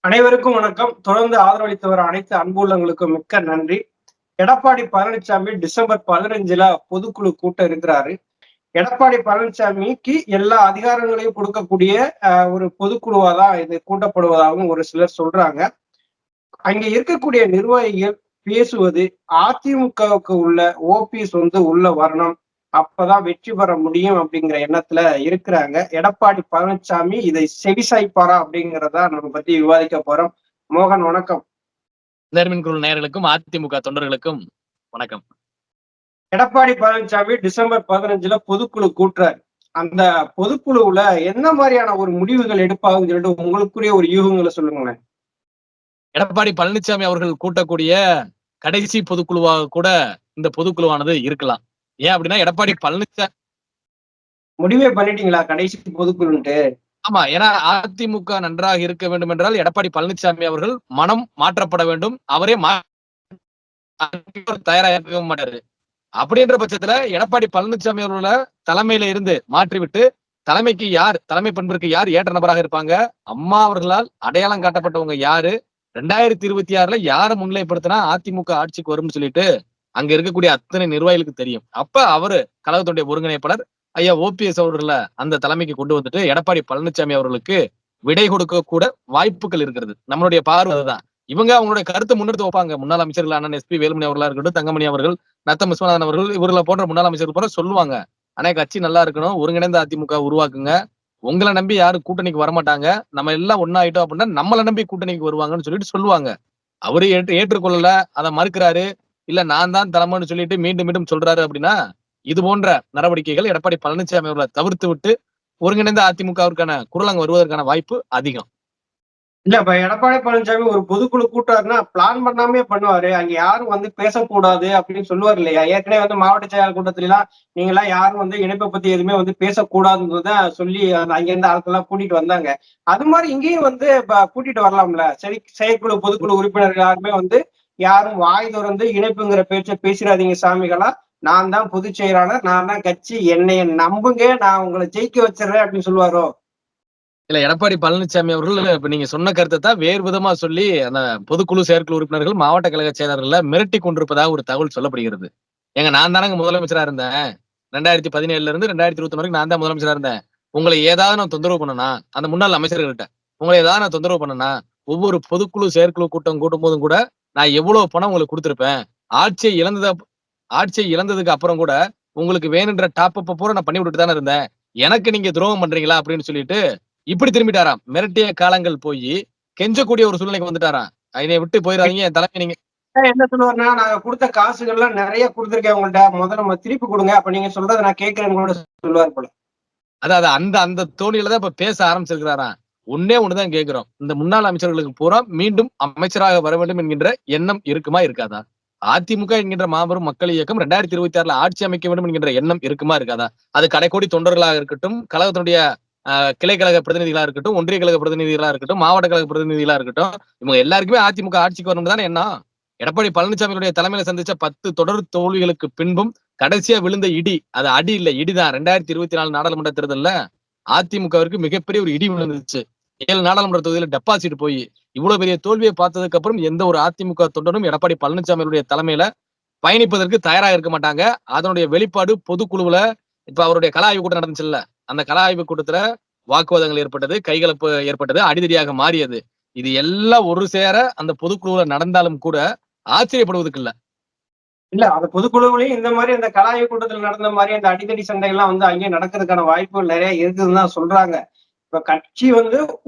அனைவருக்கும் வணக்கம். தொடர்ந்து ஆதரவளித்து வர அனைத்து அன்புள்ளங்களுக்கும் மிக்க நன்றி. எடப்பாடி பழனிசாமி டிசம்பர் 15ல பொதுக்குழு கூட்டம் இருக்கிறாரு. எடப்பாடி பழனிசாமிக்கு எல்லா அதிகாரங்களையும் கொடுக்கக்கூடிய ஒரு பொதுக்குழுவா தான் இது கூட்டப்படுவதாகவும் ஒரு சிலர் சொல்றாங்க. அங்க இருக்கக்கூடிய நிர்வாகிகள் பேசுவது அதிமுகவுக்கு உள்ள ஓபிஎஸ் உள்ள வரணும். அப்பதான் வெற்றி பெற முடியும் அப்படிங்கிற எண்ணத்துல இருக்கிறாங்க. எடப்பாடி பழனிசாமி இதை செவிசாய்ப்பாரா அப்படிங்கிறத நம்ம பத்தி விவாதிக்க போறோம். மோகன் வணக்கம். நேர்மின் குரல் நேயர்களுக்கும் அதிமுக தொண்டர்களுக்கும் வணக்கம். எடப்பாடி பழனிசாமி டிசம்பர் 15ல பொதுக்குழு கூட்டுறாரு. அந்த பொதுக்குழுவுல என்ன மாதிரியான ஒரு முடிவுகள் எடுப்பாங்கன்னு சொல்லிட்டு உங்களுக்குரிய ஒரு யூகங்களை சொல்லுங்களேன். எடப்பாடி பழனிசாமி அவர்கள் கூட்டக்கூடிய கடைசி பொதுக்குழுவாக கூட இந்த பொதுக்குழுவானது இருக்கலாம். ஏன் அப்படின்னா எடப்பாடி பழனிசாமி முடிவே பண்ணிட்டீங்களா கடைசி பொதுக்குழுன்ட்டு? ஆமா, ஏன்னா அதிமுக நன்றாக இருக்க வேண்டும் என்றால் எடப்பாடி பழனிசாமி அவர்கள் மனம் மாற்றப்பட வேண்டும். அவரே தயாராக இருக்க மாட்டாரு. அப்படின்ற பட்சத்துல எடப்பாடி பழனிசாமி அவர்கள தலைமையில இருந்து மாற்றிவிட்டு தலைமைக்கு யார், தலைமை பண்பிற்கு யார் ஏற்ற நபராக இருப்பாங்க, அம்மா அவர்களால் அடையாளம் காட்டப்பட்டவங்க யாரு, 2026ல யாரை முன்னிலைப்படுத்தினா அதிமுக ஆட்சிக்கு வரும்னு சொல்லிட்டு அங்க இருக்கக்கூடிய அத்தனை நிர்வாகிகளுக்கு தெரியும். அப்ப அவரு கழகத்துடைய ஒருங்கிணைப்பாளர் ஐயா ஓபிஎஸ் அவர்களை அந்த தலைமைக்கு கொண்டு வந்துட்டு எடப்பாடி பழனிசாமி அவர்களுக்கு விடை கொடுக்க கூட வாய்ப்புகள் இருக்கிறது. நம்மளுடைய பார்வை அதுதான். இவங்க அவங்களுடைய கருத்தை முன்னெடுத்து வைப்பாங்க. முன்னாள் அமைச்சர்கள் அண்ணன் எஸ்பி வேலுமணி அவர்களா இருக்கட்டும், தங்கமணி அவர்கள், நத்தம் விஸ்வநாதன் அவர்கள், இவர்களை போன்ற முன்னாள் அமைச்சர்கள் போல சொல்லுவாங்க. ஆனா கட்சி நல்லா இருக்கணும், ஒருங்கிணைந்த அதிமுக உருவாக்குங்க, உங்களை நம்பி யாரும் கூட்டணிக்கு வரமாட்டாங்க, நம்ம எல்லாம் ஒன்னாயிட்டோம் அப்படின்னா நம்மளை நம்பி கூட்டணிக்கு வருவாங்கன்னு சொல்லிட்டு சொல்லுவாங்க. அவரு ஏற்றுக்கொள்ளல, அதை மறுக்கிறாரு, இல்ல நான் தான் தலைமைன்னு சொல்லிட்டு மீண்டும் மீண்டும் சொல்றாரு அப்படின்னா இது போன்ற நடவடிக்கைகள் எடப்பாடி பழனிசாமி அவர்களை தவிர்த்து விட்டு ஒருங்கிணைந்த அதிமுகவிற்கான குரல் அங்க வருவதற்கான வாய்ப்பு அதிகம். இல்ல இப்ப எடப்பாடி பழனிசாமி ஒரு பொதுக்குழு கூட்டாருன்னா பிளான் பண்ணாமே பண்ணுவாரு. அங்க யாரும் பேசக்கூடாது அப்படின்னு சொல்லுவாரு இல்லையா? ஏற்கனவே மாவட்ட செயலாளர் கூட்டத்துல எல்லாம் நீங்க எல்லாம் யாரும் இணைப்பை பத்தி எதுவுமே பேசக்கூடாதுன்றத சொல்லி அங்க இருந்து ஆட்கள்லாம் கூட்டிட்டு வந்தாங்க. அது மாதிரி இங்கேயும் இப்ப கூட்டிட்டு வரலாம்ல. சரி, செயற்குழு பொதுக்குழு உறுப்பினர்கள் யாருமே யாரும் வாய் திறந்து இணைப்புங்கிற பேச்சை பேசிடாதீங்க சாமிகளா, நான் தான் பொதுச் செயலாளர், நான் தான் கட்சி, என்னைய நம்புங்க, நான் உங்களை ஜெயிக்க வச்சிடறேன் அப்படின்னு சொல்லுவாரோ? இல்ல, எடப்பாடி பழனிசாமி அவர்கள் இப்ப நீங்க சொன்ன கருத்தை தான் வேறு விதமா சொல்லி அந்த பொதுக்குழு செயற்குழு உறுப்பினர்கள் மாவட்ட கழக செயலாளர்களை மிரட்டி கொண்டிருப்பதாக ஒரு தகவல் சொல்லப்படுகிறது. ஏங்க, நான் தானங்க முதலமைச்சரா இருந்தேன். 2017 இருந்து 2021 வரைக்கும் நான் தான் முதலமைச்சரா இருந்தேன். உங்களை ஏதாவது நான் தொந்தரவு பண்ணனா, அந்த முன்னாள் அமைச்சர்கள்ட்ட உங்களை ஏதாவது நான் தொந்தரவு பண்ணனா, ஒவ்வொரு பொதுக்குழு செயற்குழு கூட்டம் கூட்டும் போதும் கூட நான் எவ்வளவு பணம் உங்களுக்கு கொடுத்திருப்பேன். ஆட்சியை இழந்ததுக்கு அப்புறம் கூட உங்களுக்கு வேணுன்ற டாப் அப் பூரா நான் பண்ணி விட்டுட்டு தானே இருந்தேன். எனக்கு நீங்க துரோகம் பண்றீங்களா அப்படின்னு சொல்லிட்டு இப்படி திரும்பிட்டாராம். மிரட்டிய காலங்கள் போய் கெஞ்சக்கூடிய ஒரு சூழ்நிலைக்கு வந்துட்டாராம். என்னை விட்டு போயிடாதீங்க, என் தலைமை நீங்க என்ன சொல்லுவாருன்னா, நாங்க கொடுத்த காசுகள்லாம் நிறைய கொடுத்துருக்கேன் உங்கள்ட்ட, முதல்ல நம்ம திருப்பி கொடுங்க, அப்ப நீங்க சொல்றதை நான் கேட்கிறேன்னு கூட சொல்லுவார் போல. அதாவது அந்த அந்த தோணியில தான் இப்ப பேச ஆரம்பிச்சிருக்கிறாராம். ஒன்னே ஒண்ணுதான் கேட்கிறோம், இந்த முன்னாள் அமைச்சர்களுக்கு பூரா மீண்டும் அமைச்சராக வர வேண்டும் என்கின்ற எண்ணம் இருக்குமா இருக்காதா? அதிமுக என்கின்ற மாபெரும் மக்கள் இயக்கம் 2026ல ஆட்சி அமைக்க வேண்டும் என்கின்ற எண்ணம் இருக்குமா இருக்காதா? அது கடைக்கோடி தொண்டர்களாக இருக்கட்டும், கழகத்தினுடைய கிளை கழக பிரதிநிதிகளா இருக்கட்டும், ஒன்றிய கழக பிரதிநிதிகளா இருக்கட்டும், மாவட்ட கழக பிரதிநிதிகளா இருக்கட்டும், இவங்க எல்லாருக்குமே அதிமுக ஆட்சிக்கு வரணும் தானே எண்ணம். எடப்பாடி பழனிசாமியுடைய தலைமையில சந்திச்ச 10 தொடர் தோல்விகளுக்கு பின்பும் கடைசியா விழுந்த இடி, அது அடி இல்ல இடிதான். 2024 நாடாளுமன்ற தேர்தல்ல அதிமுகவிற்கு மிகப்பெரிய ஒரு இடி விழுந்துச்சு. 7 நாடாளுமன்ற தொகுதியில டெபாசிட் போய் இவ்வளவு பெரிய தோல்வியை பார்த்ததுக்கு அப்புறம் எந்த ஒரு அதிமுக தொண்டனும் எடப்பாடி பழனிசாமியுடைய தலைமையில பயணிப்பதற்கு தயாராக இருக்க மாட்டாங்க. அதனுடைய வெளிப்பாடு பொதுக்குழுவுல இப்ப அவருடைய கள ஆய்வு கூட்டம் நடந்துச்சுல்ல, அந்த கள ஆய்வு கூட்டத்துல வாக்குவாதங்கள் ஏற்பட்டது, கைகலப்பு ஏற்பட்டது, அடிதடியாக மாறியது. இது எல்லாம் ஒரு சேர அந்த பொதுக்குழுவுல நடந்தாலும் கூட ஆச்சரியப்படுவதற்கு இல்ல. இல்ல, அந்த பொதுக்குழுவிலையும் இந்த மாதிரி அந்த கலாய்வு கூட்டத்தில் நடந்த மாதிரி அந்த அடிதடி சண்டைகள்லாம் அங்கேயே நடக்கிறதுக்கான வாய்ப்புகள் நிறைய இருக்குதுன்னு தான் சொல்றாங்க. இப்ப கட்சி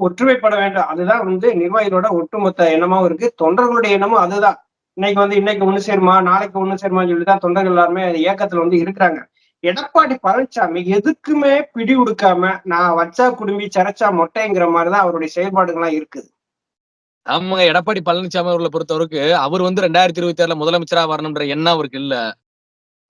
ஒற்றுமைப்பட வேண்டும், அதுதான் நிர்வாகிகளோட ஒட்டுமொத்த எண்ணமாவும் இருக்கு. தொண்டர்களுடைய எண்ணமும் அதுதான். இன்னைக்கு ஒண்ணு சேருமா, நாளைக்கு ஒண்ணு சேருமான்னு சொல்லிதான் தொண்டர்கள் எல்லாருமே இயக்கத்துல இருக்கிறாங்க. எடப்பாடி பழனிசாமி எதுக்குமே பிடி கொடுக்காம நான் வச்சா குடும்பி சரைச்சா மொட்டைங்கிற மாதிரிதான் அவருடைய செயல்பாடுகள்லாம் இருக்குது. ஆமா, எடப்பாடி பழனிசாமி அவர்களை பொறுத்தவரைக்கு அவர் 2026ல முதலமைச்சரா வரணும்ன்ற எண்ணம் அவருக்கு இல்ல.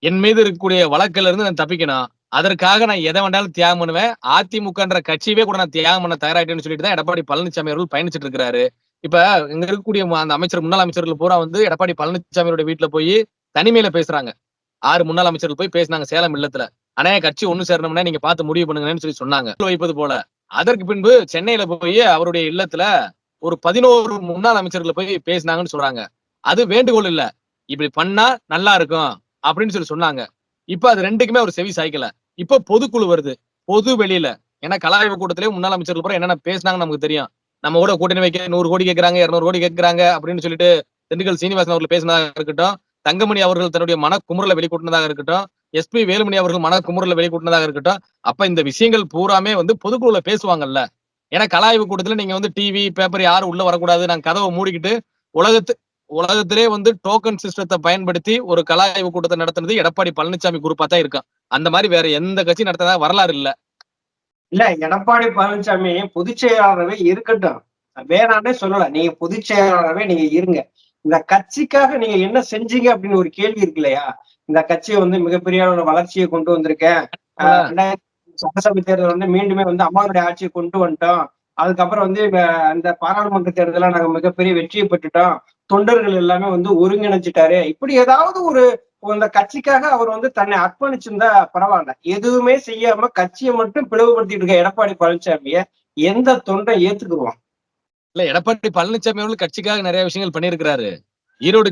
என் மீது இருக்கக்கூடிய வழக்குல இருந்து நான் தப்பிக்கணும், அதற்காக நான் எதை வேண்டாலும் தியாகம் பண்ணுவேன், அதிமுகன்ற கட்சியவே கூட நான் தியாகம் பண்ண தயாராயிட்டேன்னு சொல்லிட்டு தான் எடப்பாடி பழனிசாமி அவர்கள் பயணிச்சுட்டு இருக்கிறாரு. இப்ப இங்க இருக்கக்கூடிய அந்த முன்னாள் அமைச்சர்கள் பூரா எடப்பாடி பழனிசாமியோட வீட்டுல போய் தனிமையில பேசுறாங்க. 6 முன்னாள் அமைச்சர்கள் போய் பேசினாங்க சேலம் இல்லத்துல. ஆனா கட்சி ஒண்ணு சேரணும்னா நீங்க பார்த்து முடிவு பண்ணுங்கன்னு சொல்லி சொன்னாங்க வைப்பது போல. அதற்கு பின்பு சென்னையில போய் அவருடைய இல்லத்துல ஒரு 11 முன்னாள் அமைச்சர்களை போய் பேசினாங்கன்னு சொல்றாங்க. அது வேண்டுகோள் இல்ல, இப்படி பண்ணா நல்லா இருக்கும் அப்படின்னு சொன்னாங்க. இப்ப அது ரெண்டுக்குமே ஒரு செவி சாய்க்கல. இப்ப பொதுக்குழு வருது, பொது வெளியில. ஏன்னா கலாய்வு கூட்டத்திலே முன்னாள் அமைச்சர்கள் பூரா என்னென்ன பேசினாங்கன்னு நமக்கு தெரியும். நம்ம கூட கூட்டணி வைக்க 100 கோடி கேட்கறாங்க, 200 கோடி கேட்கறாங்க அப்படின்னு சொல்லிட்டு திண்டுக்கல் சீனிவாசன் அவர்கள் பேசினதாக இருக்கட்டும், தங்கமணி அவர்கள் தன்னுடைய மனக்குமுறலை வெளிக்கூட்டினதாக இருக்கட்டும், எஸ்பி வேலுமணி அவர்கள் மனக்குமுறலை வெளிக்கூட்டினதாக இருக்கட்டும். அப்ப இந்த விஷயங்கள் பூராமே பொதுக்குழுல பேசுவாங்கல்ல. ஏன்னா கலாய்வு கூட்டத்துல நீங்க டிவி பேப்பர் யாரும் உள்ள வரக்கூடாது, நாங்க கதவை மூடிக்கிட்டு உலகத்திலே டோக்கன் சிஸ்டத்தை பயன்படுத்தி ஒரு கலாய்வு கூட்டத்தை நடத்துனது எடப்பாடி பழனிசாமி குரூப்பா தான் இருக்கும். அந்த மாதிரி வேற எந்த கட்சி நடத்ததா வரலாறு இல்ல. இல்ல, எடப்பாடி பழனிசாமி பொதுச் செயலாளரவே இருக்கட்டும், வேணான்னே சொல்லல. நீங்க பொதுச் செயலாளரவே நீங்க இருங்க. இந்த கட்சிக்காக நீங்க என்ன செஞ்சீங்க அப்படின்னு ஒரு கேள்வி இருக்கு இல்லையா? இந்த கட்சியை மிகப்பெரிய அளவுல வளர்ச்சியை கொண்டு வந்திருக்கேன். 2000 சட்டசபை தேர்தல் மீண்டுமே அம்மாவுடைய ஆட்சியை கொண்டு வந்துட்டோம். அதுக்கப்புறம் அந்த பாராளுமன்ற தேர்தல நாங்க மிகப்பெரிய வெற்றியை பெற்றுட்டோம். தொண்டர்கள் எல்லாமே ஒருங்கிணைஞ்சிட்டாரு. இப்படி ஏதாவது ஒரு அந்த கட்சிக்காக அவர் தன்னை அர்ப்பணிச்சிருந்தா பரவாயில்ல. எதுவுமே செய்யாம கட்சியை மட்டும் பிளவுபடுத்திட்டு இருக்க எடப்பாடி பழனிசாமிய எந்த தொண்டை ஏத்துக்குவான்? இல்ல, எடப்பாடி பழனிசாமி அவர்கள் கட்சிக்காக நிறைய விஷயங்கள் பண்ணியிருக்கிறாரு. ஈரோடு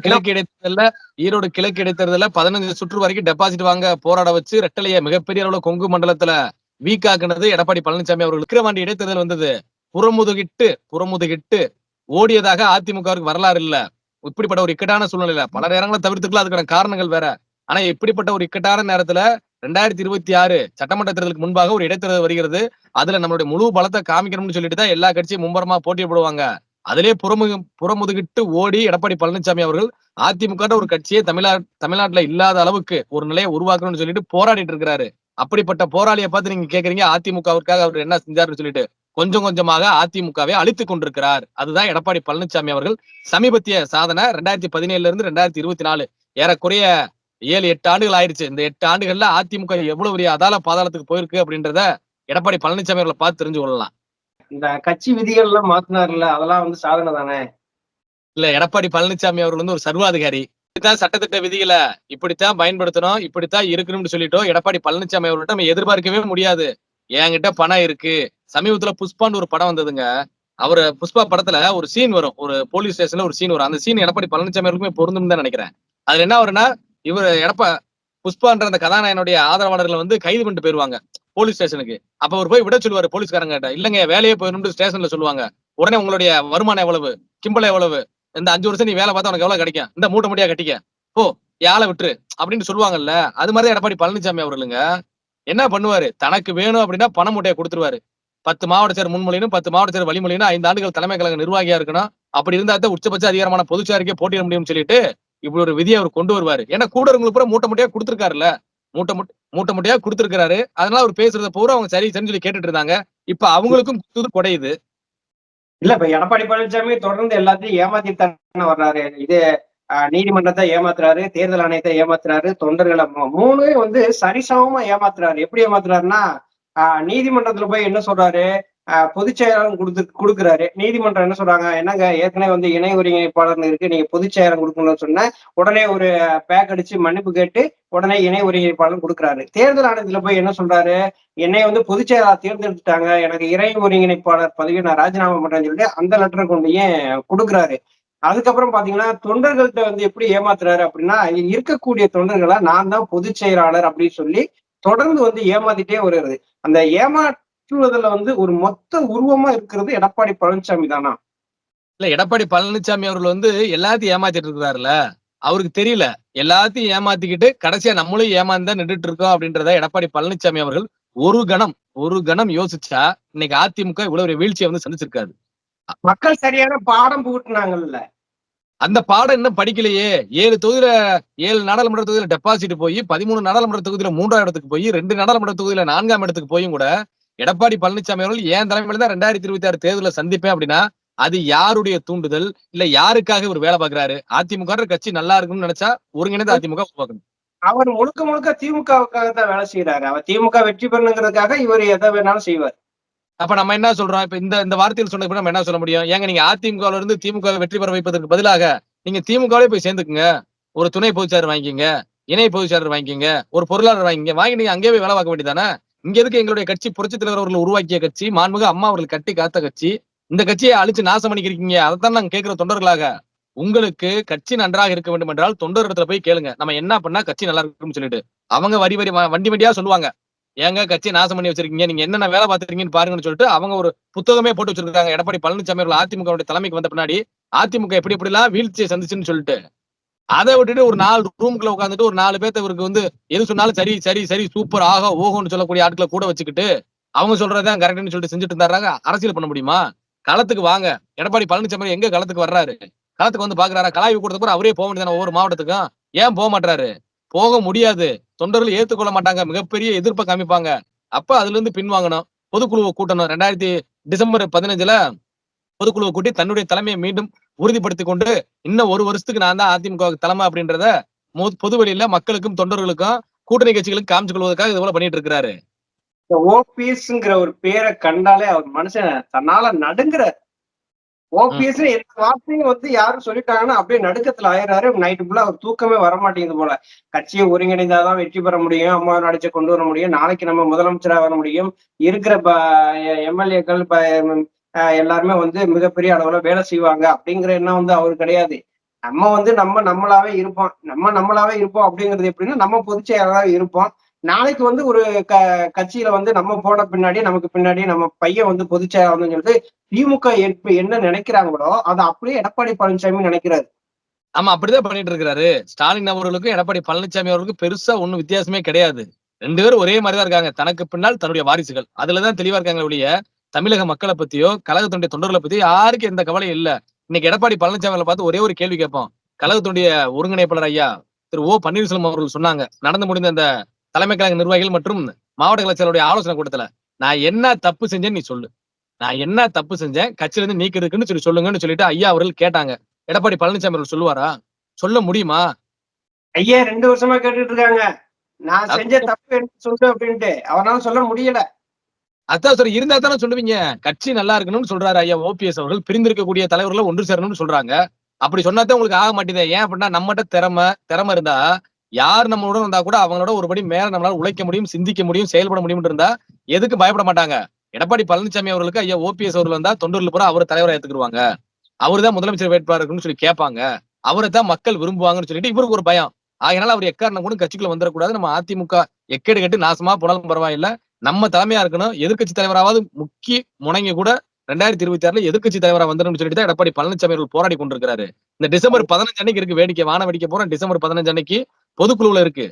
கிழக்கு இடைத்தேர்தல 15 சுற்று வரைக்கும் டெபாசிட் வாங்க போராட வச்சு ரெட்டலைய மிகப்பெரிய அளவுல கொங்கு மண்டலத்துல வீக் ஆக்குனது எடப்பாடி பழனிசாமி அவர்கள். விக்கிரவாண்டி இடைத்தேர்தல் வந்தது, புறமுதுகிட்டு ஓடியதாக அதிமுகவுக்கு வரலாறு இல்ல. இப்படிப்பட்ட ஒரு இக்கட்டான சூழ்நிலையில பல நேரங்களை தவிர்த்துக்கலாம், அதுக்கான காரணங்கள் வேற. ஆனா இப்படிப்பட்ட ஒரு இக்கட்டான நேரத்துல 2026 சட்டமன்ற தேர்தலுக்கு முன்பாக ஒரு இடைத்தேர்தல் வருகிறது. அதுல நம்மளுடைய முழு பலத்தை காமிக்கணும்னு சொல்லிட்டு தான் எல்லா கட்சியும் மும்பரமா போட்டி போடுவாங்க. அதிலே புறமுதுகிட்டு ஓடி எடப்பாடி பழனிசாமி அவர்கள் அதிமுக ஒரு கட்சியை தமிழ்நாட்டுல இல்லாத அளவுக்கு ஒரு நிலையை உருவாக்கணும்னு சொல்லிட்டு போராடிட்டு இருக்கிறாரு. அப்படிப்பட்ட போராளியை பார்த்து நீங்க கேக்குறீங்க அதிமுகவிற்காக அவர் என்ன செஞ்சாருன்னு சொல்லிட்டு. கொஞ்சம் கொஞ்சமாக அதிமுகவை அழித்துக் கொண்டிருக்கிறார். அதுதான் எடப்பாடி பழனிசாமி அவர்கள் சமீபத்திய சாதனை. 2017 இருந்து 2024 ஏறக்குறைய 7-8 ஆண்டுகள் ஆயிடுச்சு. இந்த 8 ஆண்டுகள்ல அதிமுக எவ்வளவு பெரிய அதால பாதாளத்துக்கு போயிருக்கு அப்படின்றத எடப்பாடி பழனிசாமி அவர்களை பார்த்து தெரிஞ்சு கொள்ளலாம். இந்த கட்சி விதிகள் எல்லாம் மாத்தினார்ல, அதெல்லாம் சாதனை தானே? இல்ல, எடப்பாடி பழனிசாமி அவர்கள் ஒரு சர்வாதிகாரி. இப்படித்தான் சட்டத்திட்ட விதிகளை இப்படித்தான் பயன்படுத்தணும், இப்படித்தான் இருக்கணும்னு சொல்லிட்டோம் எடப்பாடி பழனிசாமி அவர்கள்ட்ட நம்ம எதிர்பார்க்கவே முடியாது. என்கிட்ட பணம் இருக்கு. சமீபத்துல புஷ்பான்னு ஒரு படம் வந்ததுங்க. அவரு புஷ்பா படத்துல ஒரு சீன் வரும், ஒரு போலீஸ் ஸ்டேஷன்ல ஒரு சீன் வரும். அந்த சீன் எடப்பாடி பழனிசாமி அவர்களுக்குமே பொருந்தும் தான் நினைக்கிறேன். அதுல என்ன வரும்னா, இவர் புஷ்பான்ற அந்த கதாநாயகனுடைய ஆதரவாளர்கள் கைது பண்ணிட்டு போயிருவாங்க போலீஸ் ஸ்டேஷனுக்கு. அப்ப அவர் போய் விட சொல்லுவாரு போலீஸ்காரங்க கிட்ட, இல்லங்க வேலையே போயிடும் ஸ்டேஷன்ல சொல்லுவாங்க. உடனே உங்களுடைய வருமானம் எவ்வளவு, கிம்பளம் எவ்வளவு, இந்த 5 வருஷம் நீ வேலை பார்த்தா உனக்கு எவ்வளவு கிடைக்கும், இந்த மூட்டை முடியா கட்டிக்க போ, யாழை விட்டுரு அப்படின்னு சொல்லுவாங்கல்ல. அது மாதிரி எடப்பாடி பழனிசாமி அவர்களுங்க என்ன பண்ணுவாரு, தனக்கு வேணும் அப்படின்னா பண மூட்டையை கொடுத்துருவாரு. 10 மாவட்ட செயலர் முன்மொழியும் 10 மாவட்ட செயலர் வழிமொழியும் 5 ஆண்டுகள் தலைமை கழக நிர்வாகியா இருக்கணும். அப்படி இருந்தா தான் உச்சபட்ச அதிகாரமான பொதுச்சாரிக்கே போட்டியிட முடியும்னு சொல்லிட்டு இப்படி ஒரு விதியை அவர் கொண்டு வருவாரு. ஏன்னா கூட இருக்கவங்களுக்கு பூரா மூட்டை மூட்டையா கொடுத்துருக்காருல்ல, மூட்டை மூட்டையா கொடுத்துருக்காரு. அதனால அவர் பேசுறத பூரா அவங்க சரி சரின்னு சொல்லி கேட்டுட்டு இருந்தாங்க. இப்ப அவங்களுக்கும் குடையுது. இல்ல, இப்ப எடப்பாடி பழனிசாமி தொடர்ந்து எல்லாத்தையும் ஏமாத்தித்தானே வர்றாரு. இது நீதிமன்றத்தை ஏமாத்துறாரு, தேர்தல் ஆணையத்தை ஏமாத்துறாரு, தொண்டர்களை 3 சரிசமமா ஏமாத்துறாரு. எப்படி ஏமாத்துறாருன்னா, நீதிமன்றத்துல போய் என்ன சொல்றாரு, பொதுச் செயலாளர் கொடுக்குறாரு. நீதிமன்றம் என்ன சொல்றாங்க, என்னங்க ஏற்கனவே இணை ஒருங்கிணைப்பாளர் இருக்கு, நீங்க பொதுச் செயலாளர் கொடுக்கணும்னு சொன்ன உடனே ஒரு பேக் அடிச்சு மன்னிப்பு கேட்டு உடனே இணை ஒருங்கிணைப்பாளர் கொடுக்குறாரு. தேர்தல் ஆணையத்துல போய் என்ன சொல்றாரு, என்னை பொதுச் செயலாளர் தேர்ந்தெடுத்துட்டாங்க, எனக்கு இணை ஒருங்கிணைப்பாளர் பதவியை நான் ராஜினாமா பண்றேன்னு சொல்லிட்டு அந்த லெட்டரை கொண்டு கொடுக்குறாரு. அதுக்கப்புறம் பாத்தீங்கன்னா தொண்டர்கள்ட்ட எப்படி ஏமாத்துறாரு அப்படின்னா, இருக்கக்கூடிய தொண்டர்களை நான் தான் பொதுச் செயலாளர் அப்படின்னு சொல்லி தொடர்ந்து ஏமாத்திட்டே வருகிறது. அந்த ஏமாற்றுவதில் ஒரு மொத்த உருவமா இருக்கிறது எடப்பாடி பழனிசாமி தானா? இல்ல, எடப்பாடி பழனிசாமி அவர்கள் எல்லாத்தையும் ஏமாத்திட்டு இருக்கிறாருல, அவருக்கு தெரியல. எல்லாத்தையும் ஏமாத்திக்கிட்டு கடைசியா நம்மளும் ஏமாந்து நின்றுட்டு இருக்கோம் அப்படின்றத எடப்பாடி பழனிசாமி அவர்கள் ஒரு கணம் யோசிச்சா இன்னைக்கு அதிமுக இவ்வளவு ஒரு வீழ்ச்சியை சந்திச்சிருக்காரு. மக்கள் சரியான பாடம் புகுட்டினாங்கல்ல. அந்த பாடம் இன்னும் படிக்கலையே. 7 நாடாளுமன்ற தொகுதியில டெபாசிட் போய் 13 நாடாளுமன்ற தொகுதியில 3ஆம் இடத்துக்கு போய் 2 நாடாளுமன்ற தொகுதியில 4ஆம் இடத்துக்கு போயும் கூட எடப்பாடி பழனிசாமி அவர்கள் ஏன் தலைமையில தான் 2026 தேர்தலில் சந்திப்பேன் அப்படின்னா, அது யாருடைய தூண்டுதல், இல்ல யாருக்காக இவர் வேலை பார்க்கிறாரு? அதிமுக கட்சி நல்லா இருக்கும்னு நினைச்சா ஒருங்கிணைந்த அதிமுக உருவாக்கணும். அவர் முழுக்க திமுகவுக்காக தான் வேலை செய்யறாரு. அவர் திமுக வெற்றி பெறணுங்கிறதுக்காக இவர் எதை வேணாலும் செய்வார். அப்ப நம்ம என்ன சொல்றோம், இப்ப இந்த வார்த்தையில் சொன்ன நம்ம என்ன சொல்ல முடியும்? ஏங்க நீங்க அதிமுகல இருந்து திமுக வெற்றி பெற வைப்பதற்கு பதிலாக நீங்க திமுகவே போய் சேர்ந்துக்குங்க, ஒரு துணை பொதுச்செயலர் வாங்கிக்கங்க, இணை பொதுச்செயலர் வாங்கிக்கங்க, ஒரு பொருளாளர் வாங்கி நீங்க அங்கேயே வேலை பார்க்க வேண்டியதானே? இங்க எதுக்கு எங்களுடைய கட்சி புரட்சித் தலைவர் அவர்கள் உருவாக்கிய கட்சி, மாண்புமிகு அம்மா அவர்கள் கட்டி காத்த கட்சி, இந்த கட்சியை அழிச்சு நாசம் பண்ணிக்கிறீங்க. அதைத்தான் நாங்க கேட்கிற தொண்டர்களாக. உங்களுக்கு கட்சி நன்றாக இருக்க வேண்டும் என்றால் தொண்டர் இடத்துல போய் கேளுங்க. நம்ம என்ன பண்ணா கட்சி நல்லா இருக்கும்னு சொல்லிட்டு. அவங்க வண்டி வண்டியா சொல்லுவாங்க. ஏங்க கட்சியை நாசம் பண்ணி வச்சிருக்கீங்க, நீங்க என்னென்ன வேலை பார்த்திருக்கீங்கன்னு பாருங்கன்னு சொல்லிட்டு அவங்க ஒரு புத்தகமே போட்டு வச்சிருக்காங்க. எடப்பாடி பழனிசாமி அவர்கள் அதிமுக தலைமைக்கு வந்த பின்னாடி அதிமுக எப்படி எப்படிலாம் வீழ்ச்சியை சந்திச்சுன்னு சொல்லிட்டு. அதை விட்டுட்டு ஒரு 4 ரூம்குள்ள உட்காந்துட்டு ஒரு 4 பேர்த்த இவருக்கு எது சொன்னாலும் சரி சரி சரி சூப்பர் ஆகா ஓகோன்னு சொல்லக்கூடிய ஆட்களை கூட வச்சுக்கிட்டு அவங்க சொல்றதுதான் கரெக்ட்னு சொல்லிட்டு செஞ்சுட்டு இருந்தாங்க. அரசியல் பண்ண முடியுமா? களத்துக்கு வாங்க. எடப்பாடி பழனிசாமி எங்க களத்துக்கு வர்றாரு? களத்துக்கு வந்து பாக்குறாரா? கலாய்வு கொடுத்த பிறகு அவரே போக வேண்டியதானே ஒவ்வொரு மாவட்டத்துக்கும். ஏன் போக மாட்டாரு? போக முடியாது. தொண்டர்கள் ஏத்துக்கொள்ள மாட்டாங்க. மிகப்பெரிய எதிர்ப்பை காமிப்பாங்க. அப்ப அதுல இருந்து பின்வாங்கணும். பொதுக்குழுவை கூட்டணும். டிசம்பர் 15 பொதுக்குழுவை கூட்டி தன்னுடைய தலைமையை மீண்டும் உறுதிப்படுத்திக் கொண்டு இன்னும் 1 வருஷத்துக்கு நான் தான் அதிமுக தலைமை அப்படின்றத பொது வெளியில மக்களுக்கும் தொண்டர்களுக்கும் கூட்டணி கட்சிகளுக்கு காமிச்சு கொள்வதற்காக இது போல பண்ணிட்டு இருக்கிறாரு. ஓபிஎஸ்ங்கிற ஒரு பேரை கண்டாலே அவர் மனுஷன் தன்னால நடுங்குறாரு. ஓபிஎஸ் எந்த வார்த்தையும் யாரும் சொல்லிட்டாங்கன்னா அப்படியே நடுக்கத்துல ஆயிடுறாரு. நைட்டு ஃபுல்லா அவர் தூக்கமே வரமாட்டேங்குது போல. கட்சியை ஒருங்கிணைந்தாதான் வெற்றி பெற முடியும், அம்மா நாடிச்சை கொண்டு வர முடியும், நாளைக்கு நம்ம முதலமைச்சரா வர முடியும், இருக்கிற எம்எல்ஏக்கள் எல்லாருமே மிகப்பெரிய அளவுல வேலை செய்வாங்க அப்படிங்கிற எண்ணம் அவரு கிடையாது. நம்ம நம்மளாவே இருப்போம். நம்மளாவே இருப்போம் அப்படிங்கிறது எப்படின்னா நம்ம பொதுச் செயலாளராக இருப்போம். நாளைக்கு ஒரு கட்சியில நம்ம போன பின்னாடி நமக்கு பின்னாடி நம்ம பையன் பொதுச் செயலாளர்னு சொல்லிட்டு திமுக என்ன நினைக்கிறாங்களோ அதை அப்படியே எடப்பாடி பழனிசாமி நினைக்கிறாரு. ஆமா, அப்படிதான் பண்ணிட்டு இருக்கிறாரு. ஸ்டாலின் அவர்களுக்கும் எடப்பாடி பழனிசாமி அவர்களுக்கும் பெருசா ஒண்ணும் வித்தியாசமே கிடையாது. 2 பேரும் ஒரே மாதிரிதான் இருக்காங்க. தனக்கு பின்னால் தன்னுடைய வாரிசுகள் அதுலதான் தெளிவா இருக்காங்க ஒழிய தமிழக மக்களை பத்தியோ கழகத்துடைய தொண்டர்களை பத்தியோ யாருக்கும் எந்த கவலையும் இல்ல. இன்னைக்கு எடப்பாடி பழனிசாமியை பார்த்து ஒரே ஒரு கேள்வி கேட்போம். கழகத்துடைய ஒருங்கிணைப்பாளர் ஐயா திரு ஓ பன்னீர்செல்வம் அவர்கள் சொன்னாங்க, நடந்து முடிந்த அந்த தலைமை கழக நிர்வாகிகள் மற்றும் மாவட்ட கலைச்சலுடைய ஆலோசனை கூட்டத்துல, நான் என்ன தப்பு செஞ்சேன்னு நீ சொல்லு, நான் என்ன தப்பு செஞ்சேன் கட்சியில இருந்து நீக்கிறதுக்குன்னு சொல்லுங்கன்னு சொல்லிட்டு ஐயா அவர்கள் கேட்டாங்க. எடப்பாடி பழனிசாமி அவர்கள் சொல்லுவாரா? சொல்ல முடியுமா? ஐயா 2 வருஷமா கேட்டுட்டு இருக்காங்க, நான் செஞ்ச தப்பு என்ன சொல்லு அப்படின்ட்டு. அவரால சொல்ல முடியல. அதான் சார், இருந்தா தானே சொல்லுவீங்க. கட்சி நல்லா இருக்கணும்னு சொல்றாரு ஐயா ஓபிஎஸ் அவர்கள். பிரிந்திருக்கக்கூடிய தலைவர்களை ஒன்று சேரணும்னு சொல்றாங்க. அப்படி சொன்னாதான் உங்களுக்கு ஆக மாட்டேங்குது. ஏன் அப்படின்னா நம்மகிட்ட திறமை இருந்தா யார் நம்மளுடன் வந்தா கூட அவங்களோட ஒருபடி மேல நம்மளால உழைக்க முடியும், சிந்திக்க முடியும், செயல்பட முடியும் இருந்தா எதுக்கு பயப்பட மாட்டாங்க. எடப்பாடி பழனிசாமி அவர்களுக்கு ஐயா ஓபிஎஸ் அவர்கள் வந்தா தொண்டர்கள் பூரா அவர் தலைவரை ஏத்துக்குருவாங்க. அவருதான் முதலமைச்சர் வேட்பாளர்னு சொல்லி கேட்பாங்க. அவரை தான் மக்கள் விரும்புவாங்கன்னு சொல்லிட்டு இவருக்கு ஒரு பயம். அதனால அவர் எக்காரணம் கூட கட்சிக்குள்ள வந்துடக்கூடாது. நம்ம அதிமுக எக்கேடு கட்டு நாசமா போனாலும் பரவாயில்ல, நம்ம தலைமையா இருக்கணும். எதிர்க்கட்சி தலைவராவது முக்கிய முனைங்க கூட 2026 எதிர்க்கட்சி தலைவரா வந்துடும் சொல்லிட்டு தான் எடப்பாடி பழனிசாமி அவர்கள் போராடி கொண்டிருக்கிறாரு. இந்த டிசம்பர் 15 அன்னைக்கு இருக்கு வேடிக்கை, வான வேடிக்கை போறோம். டிசம்பர் 15 அன்னைக்கு பொதுக்குழுல இருக்கு.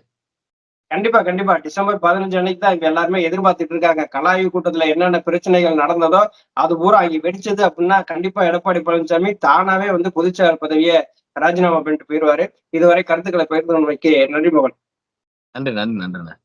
கண்டிப்பா டிசம்பர் 15 அன்னைக்கு தான் இப்ப எல்லாருமே எதிர்பார்த்துட்டு இருக்காங்க. கலாய்வு கூட்டத்துல என்னென்ன பிரச்சனைகள் நடந்ததோ அது பூரா அங்க வெடிச்சது அப்படின்னா கண்டிப்பா எடப்பாடி பழனிசாமி தானாவே பொதுச்செயலாளர் பதவியை ராஜினாமா பண்ணிட்டு போயிருவாரு. இதுவரை கருத்துக்களை பகிர்ந்து வைக்க நன்றி மோகன். நன்றி.